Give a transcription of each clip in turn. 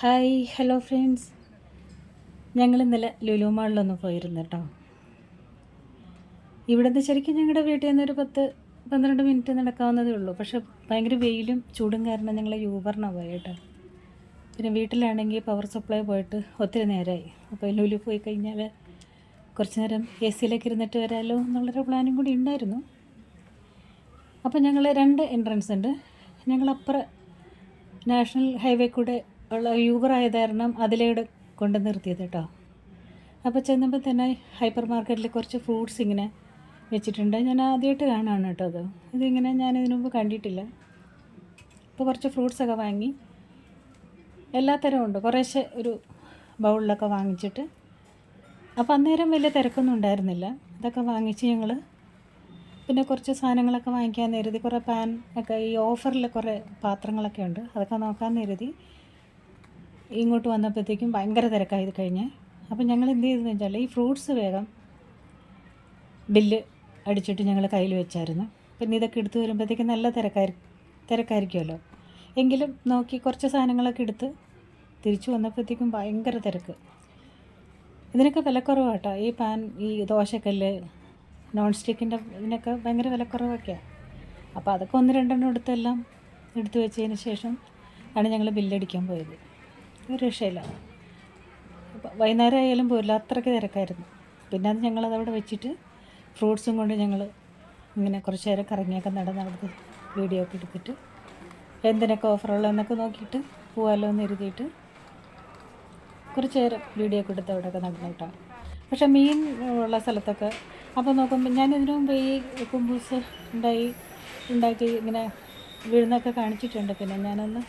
Hi hello friends, ഞങ്ങൾ ഇന്നലെ ലുലു മാളിലൊന്ന് പോയിരുന്നു കേട്ടോ. ഇവിടുന്ന് ശരിക്കും ഞങ്ങളുടെ വീട്ടിൽ നിന്ന് ഒരു 10-12 മിനിറ്റ് നടക്കാവുന്നതേ ഉള്ളൂ. പക്ഷെ ഭയങ്കര വെയിലും ചൂടും കാരണം ഞങ്ങൾ യൂബറിനാണ് പോയത് കേട്ടോ. പിന്നെ വീട്ടിലാണെങ്കിൽ പവർ സപ്ലൈ പോയിട്ട് ഒത്തിരി നേരമായി. അപ്പോൾ ലുലു പോയി കഴിഞ്ഞാൽ കുറച്ച് നേരം എ സിയിലേക്ക് ഇരുന്നിട്ട് വരാമല്ലോ എന്നുള്ളൊരു പ്ലാനും കൂടി ഉണ്ടായിരുന്നു. അപ്പോൾ ഞങ്ങൾ 2 എൻട്രൻസ് ഉണ്ട്. ഞങ്ങളപ്പുറം നാഷണൽ ഹൈവേ കൂടെ ഉള്ള യൂബർ ആയത് കാരണം അതിലൂടെ കൊണ്ട് നിർത്തിയത് കേട്ടോ. അപ്പോൾ ചെന്നപ്പോൾ തന്നെ ഹൈപ്പർ മാർക്കറ്റിൽ കുറച്ച് ഫ്രൂട്ട്സ് ഇങ്ങനെ വെച്ചിട്ടുണ്ട്. ഞാൻ ആദ്യമായിട്ട് കാണാണ് കേട്ടോ അത്. ഇതിങ്ങനെ ഞാൻ ഇതിനു മുമ്പ് കണ്ടിട്ടില്ല. അപ്പോൾ കുറച്ച് ഫ്രൂട്ട്സൊക്കെ വാങ്ങി, എല്ലാ തരവും ഉണ്ട്. കുറേശ്ശെ ഒരു ബൗളിലൊക്കെ വാങ്ങിച്ചിട്ട്, അപ്പോൾ അന്നേരം വലിയ തിരക്കൊന്നും ഉണ്ടായിരുന്നില്ല. ഇതൊക്കെ വാങ്ങിച്ച് ഞങ്ങൾ പിന്നെ കുറച്ച് സാധനങ്ങളൊക്കെ വാങ്ങിക്കാൻ കരുതി. കുറേ പാൻ ഒക്കെ ഈ ഓഫറിൽ കുറേ പാത്രങ്ങളൊക്കെ ഉണ്ട്, അതൊക്കെ നോക്കാൻ കരുതി ഇങ്ങോട്ട് വന്നപ്പോഴത്തേക്കും ഭയങ്കര തിരക്കായി കഴിഞ്ഞ്. അപ്പം ഞങ്ങൾ എന്ത് ചെയ്തെന്ന് വെച്ചാൽ ഈ ഫ്രൂട്ട്സ് വേഗം ബില്ല് അടിച്ചിട്ട് ഞങ്ങൾ കയ്യിൽ വെച്ചായിരുന്നു. പിന്നെ ഇതൊക്കെ എടുത്ത് വരുമ്പോഴത്തേക്കും നല്ല തിരക്കായിരിക്കുമല്ലോ. എങ്കിലും നോക്കി കുറച്ച് സാധനങ്ങളൊക്കെ എടുത്ത് തിരിച്ചു വന്നപ്പോഴത്തേക്കും ഭയങ്കര തിരക്ക്. ഇതിനൊക്കെ വിലക്കുറവാട്ടോ. ഈ പാൻ, ഈ ദോശക്കല്ല്, നോൺ സ്റ്റിക്കിൻ്റെ ഇതിനൊക്കെ ഭയങ്കര വിലക്കുറവൊക്കെയാണ്. അപ്പോൾ അതൊക്കെ 1-2 എടുത്തെല്ലാം എടുത്തു വെച്ചതിന് ശേഷം ആണ് ഞങ്ങൾ ബില്ലടിക്കാൻ പോയത്. ഒരു രക്ഷയില്ല. അപ്പോൾ വൈകുന്നേരം ആയാലും പോരില്ല, അത്രയ്ക്ക് തിരക്കായിരുന്നു. പിന്നെ അത് ഞങ്ങളതവിടെ വെച്ചിട്ട് ഫ്രൂട്ട്സും കൊണ്ട് ഞങ്ങൾ ഇങ്ങനെ കുറച്ച് നേരം കറങ്ങിയൊക്കെ നടന്ന് വീഡിയോ ഒക്കെ എടുത്തിട്ട് എന്തിനൊക്കെ ഓഫറുള്ളതെന്നൊക്കെ നോക്കിയിട്ട് പോകാമല്ലോ എന്ന് എഴുതിയിട്ട് കുറച്ച് നേരം വീഡിയോ ഒക്കെ എടുത്ത് അവിടെയൊക്കെ നടന്നു കേട്ടോ. പക്ഷേ മീൻ ഉള്ള സ്ഥലത്തൊക്കെ അപ്പോൾ നോക്കുമ്പോൾ ഞാൻ ഇതിനു മുമ്പ് ഈ കുമ്പൂസ് ഉണ്ടാക്കി ഇങ്ങനെ വീഴുന്നൊക്കെ കാണിച്ചിട്ടുണ്ട്. പിന്നെ ഞാനൊന്ന്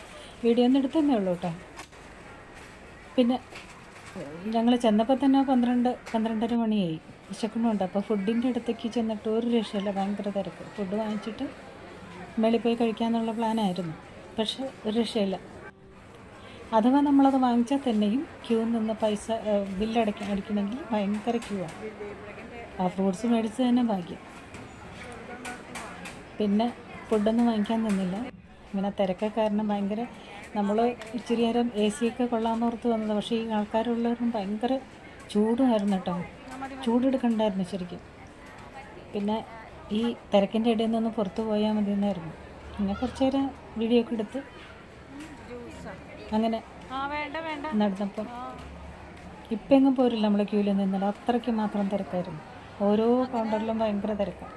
വീഡിയോ ഒന്നും എടുത്തതന്നേ ഉള്ളൂ കേട്ടോ. പിന്നെ ഞങ്ങൾ ചെന്നപ്പോൾ തന്നെ 12-12:30 മണിയായി. വിശക്കുന്നുണ്ട്. അപ്പോൾ ഫുഡിൻ്റെ അടുത്തേക്ക് ചെന്നിട്ട് ഒരു രക്ഷയില്ല, ഭയങ്കര തിരക്ക്. ഫുഡ് വാങ്ങിച്ചിട്ട് മേളിൽ പോയി കഴിക്കാമെന്നുള്ള പ്ലാനായിരുന്നു. പക്ഷേ ഒരു രക്ഷയില്ല. അഥവാ നമ്മളത് വാങ്ങിച്ചാൽ തന്നെയും ക്യൂ നിന്ന് പൈസ അടിക്കണമെങ്കിൽ ഭയങ്കര ക്യൂ ആണ്. ആ ഫ്രൂട്ട്സ് മേടിച്ച് തന്നെ ഭാഗ്യം. പിന്നെ ഫുഡൊന്നും വാങ്ങിക്കാൻ നിന്നില്ല. ഇങ്ങനെ തിരക്കൊക്കെ കാരണം ഭയങ്കര, നമ്മൾ ഇച്ചിരി നേരം എ സിയൊക്കെ കൊള്ളാമെന്നോർത്ത് വന്നത്. പക്ഷേ ഈ ആൾക്കാരുള്ളവരും ഭയങ്കര ചൂടുമായിരുന്നു കേട്ടോ. ചൂടെടുക്കണ്ടായിരുന്നു ശരിക്കും. പിന്നെ ഈ തിരക്കിൻ്റെ ഇടയിൽ നിന്ന് പുറത്ത് പോയാൽ മതി എന്നായിരുന്നു. പിന്നെ കുറച്ച് നേരം വീഡിയോ ഒക്കെ എടുത്ത് അങ്ങനെ നടന്നപ്പം ഇപ്പം എങ്ങും പോരില്ല നമ്മൾ ക്യൂവിൽ നിന്നില്ല. അത്രയ്ക്ക് മാത്രം തിരക്കായിരുന്നു. ഓരോ കൗണ്ടറിലും ഭയങ്കര തിരക്കാണ്.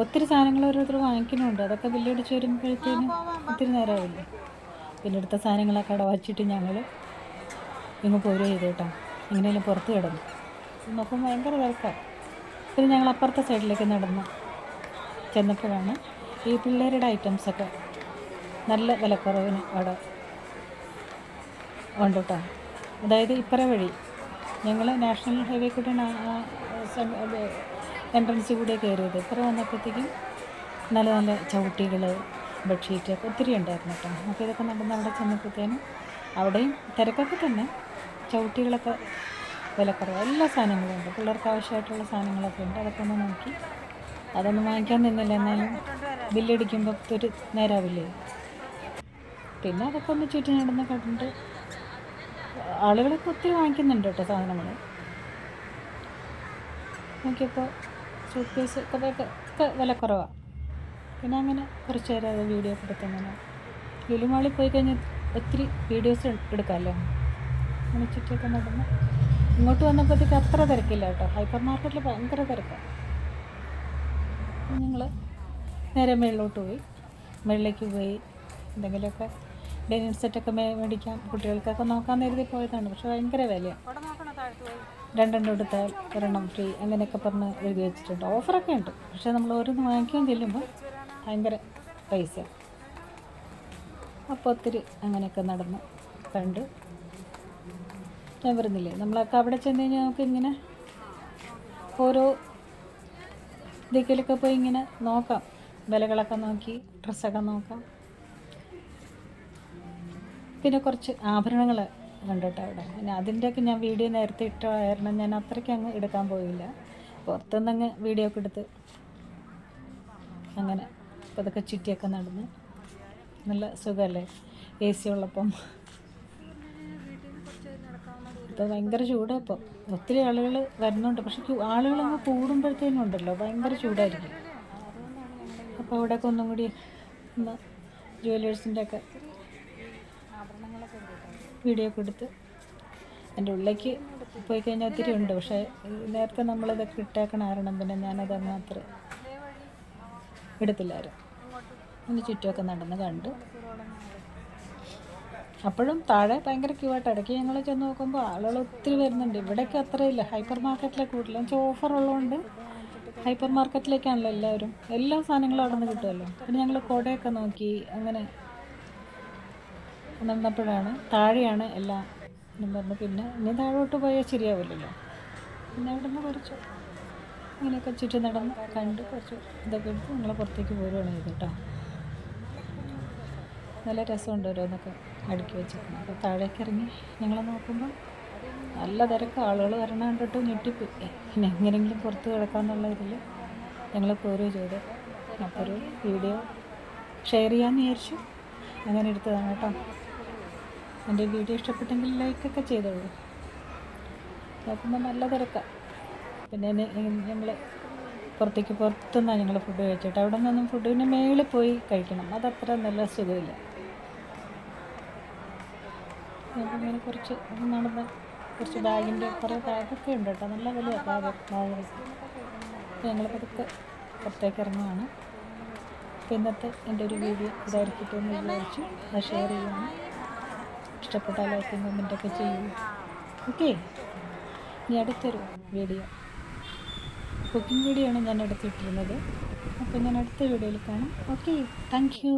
ഒത്തിരി സാധനങ്ങൾ ഓരോരുത്തർ വാങ്ങിക്കുന്നുണ്ട്. അതൊക്കെ ബില്ലടിച്ച് വരുമ്പോഴത്തേനും ഒത്തിരി നേരമാവില്ല. പിന്നെ എടുത്ത സാധനങ്ങളൊക്കെ അവിടെ വച്ചിട്ട് ഞങ്ങൾ ഇങ്ങ് പോരുക ചെയ്തു കേട്ടോ. എങ്ങനെയെങ്കിലും പുറത്ത് കിടന്നു നോക്കുമ്പോൾ ഭയങ്കര തിരക്കാണ്. പിന്നെ ഞങ്ങൾ അപ്പുറത്തെ സൈഡിലേക്ക് നടന്നു ചെന്നപ്പോഴാണ് ഈ പിള്ളേരുടെ ഐറ്റംസൊക്കെ നല്ല വിലക്കുറവിന് അവിടെ ഉണ്ട് കേട്ടോ. അതായത് ഇപ്പറ വഴി ഞങ്ങൾ നാഷണൽ ഹൈവേ കൂടെ എൻട്രൻസ് കൂടെ കയറിയത്. ഇപ്പുറം വന്നപ്പോഴത്തേക്കും നല്ല നല്ല ചവിട്ടികൾ, ബെഡ്ഷീറ്റൊക്കെ ഒത്തിരി ഉണ്ടായിരുന്നു കേട്ടോ. അപ്പോൾ ഇതൊക്കെ നടന്ന് അവിടെ ചെന്നപ്പോഴത്തേനും അവിടെയും തിരക്കൊക്കെ തന്നെ. ചവിട്ടികളൊക്കെ വിലക്കുറവ്, എല്ലാ സാധനങ്ങളും ഉണ്ട്. പിള്ളേർക്ക് ആവശ്യമായിട്ടുള്ള സാധനങ്ങളൊക്കെ ഉണ്ട്. അതൊക്കെ ഒന്ന് നോക്കി. അതൊന്നും വാങ്ങിക്കാൻ നിന്നില്ല, എന്നാലും ബില്ലടിക്കുമ്പോൾ ഒരു നേരാവില്ലേ. പിന്നെ അതൊക്കെ ഒന്ന് ചുറ്റി നടന്ന് കണ്ടിട്ട് ആളുകളൊക്കെ ഒത്തിരി വാങ്ങിക്കുന്നുണ്ട് കേട്ടോ സാധനങ്ങൾ. നോക്കിയപ്പോൾ സൂട്ട് കേസ് ഒക്കെ വിലക്കുറവാണ്. പിന്നെ അങ്ങനെ കുറച്ച് നേരം അത് വീഡിയോ ഒക്കെ എടുത്ത് അങ്ങനെ ലുലു മാളിൽ പോയി കഴിഞ്ഞാൽ ഒത്തിരി വീഡിയോസ് എടുക്കാമല്ലോ. അങ്ങനെ ചുറ്റിയൊക്കെ നടന്ന് ഇങ്ങോട്ട് വന്നപ്പോഴത്തേക്ക് അത്ര തിരക്കില്ല കേട്ടോ. ഹൈപ്പർ മാർക്കറ്റിൽ ഭയങ്കര തിരക്കാണ്. ഞങ്ങൾ നേരെ മുകളിലോട്ട് പോയി. മുകളിലേക്ക് പോയി എന്തെങ്കിലുമൊക്കെ ഡൈനിങ് സെറ്റൊക്കെ മേടിക്കാം, കുട്ടികൾക്കൊക്കെ നോക്കാൻ കരുതി പോയതാണ്. പക്ഷെ ഭയങ്കര വിലയാണ്. 2 എടുത്താൽ 1 ഫ്രീ അങ്ങനെയൊക്കെ പറഞ്ഞ് എഴുതി വെച്ചിട്ടുണ്ട്. ഓഫറൊക്കെ ഉണ്ട്. പക്ഷേ നമ്മൾ ഓരോന്ന് വാങ്ങിക്കാൻ ചെല്ലുമ്പോൾ ഭയങ്കര പൈസ. അപ്പോൾ ഒത്തിരി അങ്ങനെയൊക്കെ നടന്ന് കണ്ട് ഞാൻ വരുന്നില്ലേ. നമ്മളൊക്കെ അവിടെ ചെന്ന് കഴിഞ്ഞാൽ നമുക്ക് ഇങ്ങനെ ഓരോ ദിക്കിലൊക്കെ പോയി ഇങ്ങനെ നോക്കാം, വിലകളൊക്കെ നോക്കി ഡ്രസ്സൊക്കെ നോക്കാം. പിന്നെ കുറച്ച് ആഭരണങ്ങൾ കണ്ടിട്ട് അവിടെ. പിന്നെ അതിൻ്റെയൊക്കെ ഞാൻ വീഡിയോ നേരത്തെ ഇട്ട കാരണം ഞാൻ അത്രയ്ക്ക് അങ്ങ് എടുക്കാൻ പോയില്ല. പുറത്തുനിന്നങ്ങ് വീഡിയോ ഒക്കെ എടുത്ത് അങ്ങനെ അപ്പോൾ അതൊക്കെ ചുറ്റിയൊക്കെ നടന്ന് നല്ല സുഖമല്ലേ എ സി ഉള്ളപ്പം. ഇപ്പോൾ ഭയങ്കര ചൂടാണ്. ഇപ്പോൾ ഒത്തിരി ആളുകൾ വരുന്നുണ്ട്, പക്ഷേ ആളുകളങ്ങ് കൂടുമ്പോഴത്തേനും ഉണ്ടല്ലോ ഭയങ്കര ചൂടായിരിക്കും. അപ്പോൾ അവിടെയൊക്കെ ഒന്നും കൂടി ഒന്ന് ജുവലേഴ്സിൻ്റെ ഒക്കെ വീഡിയോ ഒക്കെ എടുത്ത് എൻ്റെ ഉള്ളിലേക്ക് പോയി കഴിഞ്ഞാൽ ഒത്തിരി ഉണ്ട്. പക്ഷേ നേരത്തെ നമ്മളിതൊക്കെ ഇട്ടേക്കണ കാരണം പിന്നെ ഞാനത് മാത്രം എടുത്തില്ലായിരുന്നു. ഒന്ന് ചുറ്റുമൊക്കെ നടന്ന് കണ്ട്. അപ്പോഴും താഴെ ഭയങ്കര ക്യൂ ആയിട്ട്. ഇടയ്ക്ക് ഞങ്ങൾ ചെന്ന് നോക്കുമ്പോൾ ആളുകൾ ഒത്തിരി വരുന്നുണ്ട്. ഇവിടേക്ക് അത്രയില്ല, ഹൈപ്പർ മാർക്കറ്റിലേക്ക് കൂടുതലും. ഓഫർ ഉള്ളതുകൊണ്ട് ഹൈപ്പർ മാർക്കറ്റിലേക്കാണല്ലോ എല്ലാവരും. എല്ലാ സാധനങ്ങളും അവിടെ നിന്ന് കിട്ടുമല്ലോ. പിന്നെ ഞങ്ങൾ കുടയൊക്കെ നോക്കി അങ്ങനെ നടന്നപ്പോഴാണ് താഴെയാണ് എല്ലാം എന്നും പറഞ്ഞു. പിന്നെ ഇനി താഴോട്ട് പോയാൽ ശരിയാവില്ലല്ലോ. പിന്നെ അവിടെ നിന്ന് കുറച്ച് അങ്ങനെയൊക്കെ ചുറ്റും നടന്ന് കണ്ട് കുറച്ച് ഇതൊക്കെ എടുത്ത് ഞങ്ങൾ പുറത്തേക്ക് പോരുകയാണ് ചെയ്തിട്ടോ. നല്ല രസമുണ്ട് ഓരോന്നൊക്കെ അടുക്കി വെച്ചിട്ടുണ്ട്. അപ്പോൾ താഴേക്ക് ഇറങ്ങി ഞങ്ങൾ നോക്കുമ്പോൾ നല്ല തിരക്ക്, ആളുകൾ വരണ കണ്ടിട്ട് ഞെട്ടിപ്പോയി. പിന്നെ എങ്ങനെയെങ്കിലും പുറത്ത് കിടക്കാമെന്നുള്ള ഇതിൽ ഞങ്ങൾ പോരുകയോ ചെയ്ത്. അപ്പോൾ ഒരു വീഡിയോ ഷെയർ ചെയ്യാമെന്ന് വിചാരിച്ചു, അങ്ങനെ എടുത്തതാണ് കേട്ടോ. എൻ്റെ വീഡിയോ ഇഷ്ടപ്പെട്ടെങ്കിൽ ലൈക്കൊക്കെ ചെയ്തോളൂ. നോക്കുമ്പോൾ നല്ല തിരക്കാണ്. പിന്നെ ഞങ്ങൾ പുറത്തുനിന്നാണ് ഞങ്ങൾ ഫുഡ് കഴിച്ചിട്ട്. അവിടെ നിന്നൊന്നും ഫുഡ് പിന്നെ മേളിൽ പോയി കഴിക്കണം, അതത്ര നല്ല സുഖമില്ല. അങ്ങനെ കുറച്ച് നടന്ന് കുറച്ച് ബാഗിൻ്റെ കുറേ ബാഗൊക്കെ ഉണ്ട് കേട്ടോ, നല്ല വലിയ ബാഗ്. ഞങ്ങൾ പതുക്കെ പുറത്തേക്ക് ഇറങ്ങുകയാണ്. അപ്പോൾ ഇന്നത്തെ എൻ്റെ ഒരു വീഡിയോ ഇതായിരിക്കട്ടെ എന്ന് വിചാരിച്ചു. അത് ഷെയർ ചെയ്യുന്നു. ഇഷ്ടപ്പെട്ടാൽ ലൈക്കും കമൻറ്റൊക്കെ ചെയ്യൂ. ഓക്കെ, ഇനി അടുത്തൊരു വീഡിയോ, കുക്കിംഗ് വീഡിയോ ആണ് ഞാൻ എടുത്തിട്ടിരുന്നത്. അപ്പോൾ ഞാൻ അടുത്ത വീഡിയോയിൽ കാണാം. Okay, thank you.